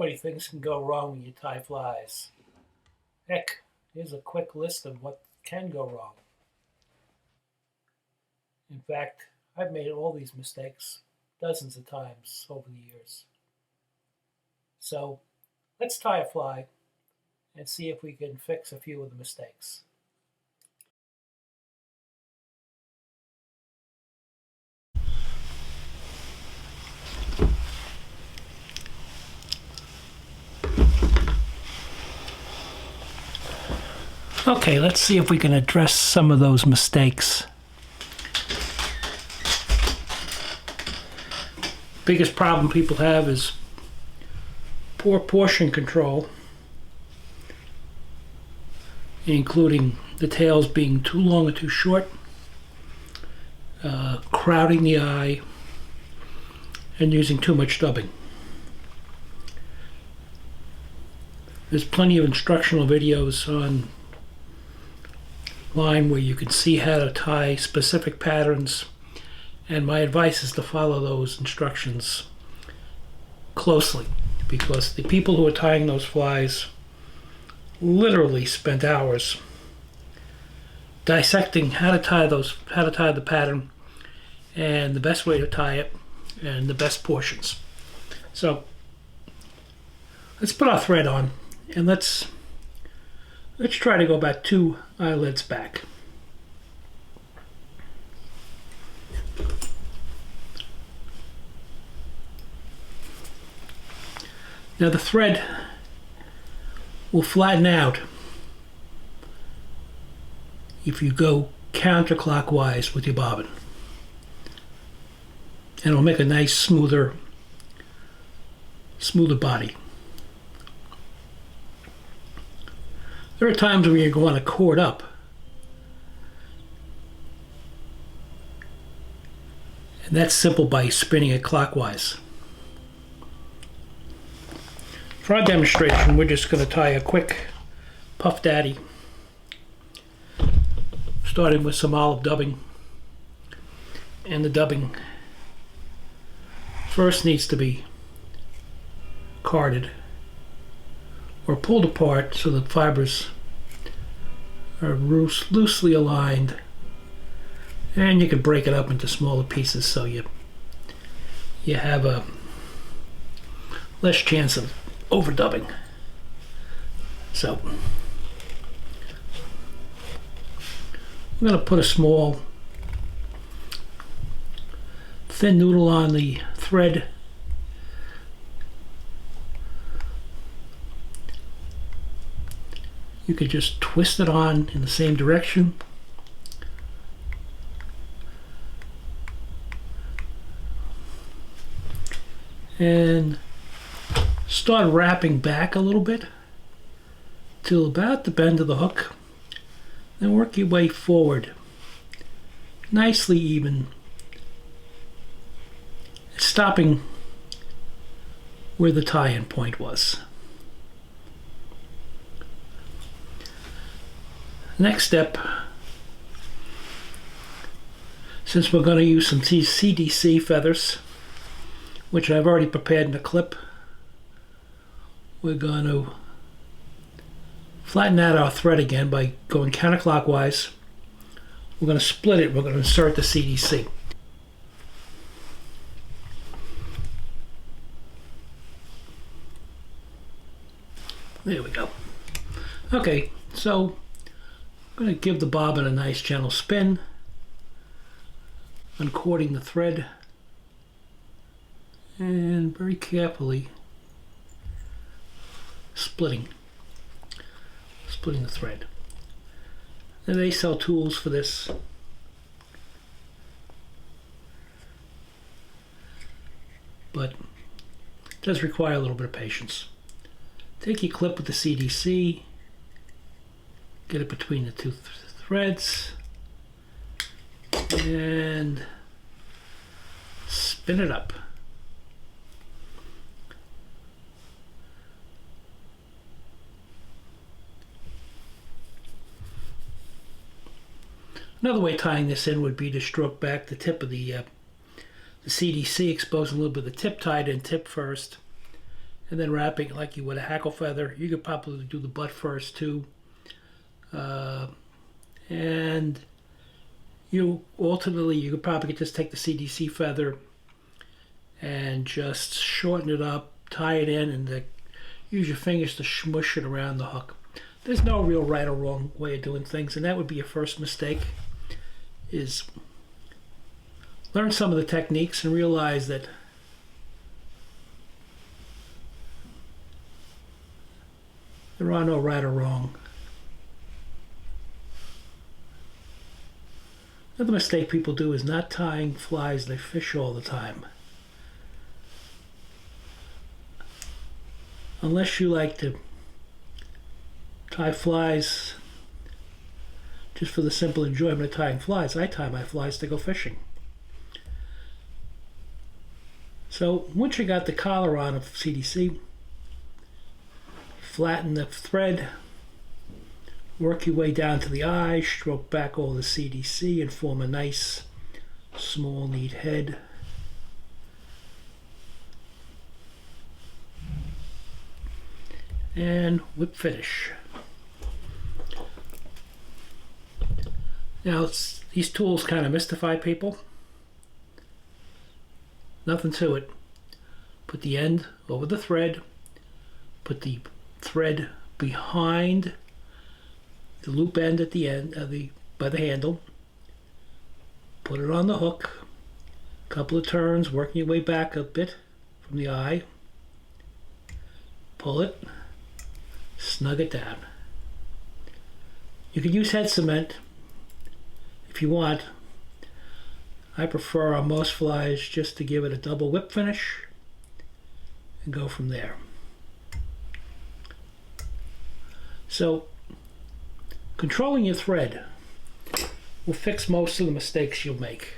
many things can go wrong when you tie flies. Heck, here's a quick list of what can go wrong. In fact, I've made all these mistakes dozens of times over the years. So let's tie a fly and see if we can fix a few of the mistakes. Okay, let's see if we can address some of those mistakes. Biggest problem people have is poor portion control, including the tails being too long or too short, crowding the eye, and using too much dubbing. There's plenty of instructional videos online where you can see how to tie specific patterns, and my advice is to follow those instructions closely, because the people who are tying those flies literally spent hours dissecting how to tie the pattern and the best way to tie it and the best portions. So let's put our thread on and let's try to go about 2 eyelets back. Now the thread will flatten out if you go counterclockwise with your bobbin, and it'll make a nice smoother body. There are times when you're going to cord up, and that's simple by spinning it clockwise. For our demonstration, we're just going to tie a quick Puff Daddy, starting with some olive dubbing. And the dubbing first needs to be carded or pulled apart so the fibers are loosely aligned, and you can break it up into smaller pieces so you have a less chance of overdubbing. So I'm going to put a small thin noodle on the thread. You could just twist it on in the same direction. And start wrapping back a little bit till about the bend of the hook. Then work your way forward, nicely even, stopping where the tie-in point was. Next step, since we're going to use some CDC feathers, which I've already prepared in a clip, we're going to flatten out our thread again by going counterclockwise. We're going to split it. We're going to insert the CDC. There we go. Okay, so I'm going to give the bobbin a nice gentle spin, uncording the thread, and very carefully splitting the thread. And they sell tools for this. But it does require a little bit of patience. Take your clip with the CDC, get it between the two threads, and spin it up. Another way tying this in would be to stroke back the tip of the CDC, exposing a little bit of the tip, tied in tip first, and then wrapping it like you would a hackle feather. You could probably do the butt first too. And you could probably just take the CDC feather and just shorten it up, tie it in, and use your fingers to smush it around the hook. There's no real right or wrong way of doing things, and that would be your first mistake, is learn some of the techniques and realize that there are no right or wrong. Another mistake people do is not tying flies they fish all the time. Unless you like to tie flies just for the simple enjoyment of tying flies, I tie my flies to go fishing. So once you got the collar on of CDC, flatten the thread, work your way down to the eye, stroke back all the CDC and form a nice, small, neat head. And whip finish. Now, these tools kind of mystify people. Nothing to it. Put the end over the thread, put the thread behind the loop end at the end by the handle, put it on the hook, a couple of turns, working your way back a bit from the eye, pull it, snug it down. You can use head cement if you want. I prefer on most flies just to give it a double whip finish and go from there. So controlling your thread will fix most of the mistakes you'll make.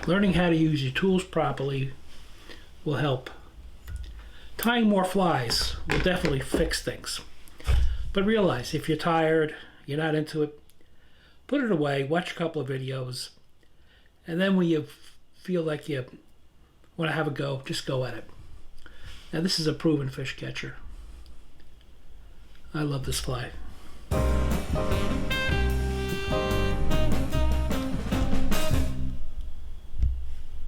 Learning how to use your tools properly will help. Tying more flies will definitely fix things. But realize, if you're tired, you're not into it, put it away, watch a couple of videos, and then when you feel like you want to have a go, just go at it. Now, this is a proven fish catcher. I love this fly.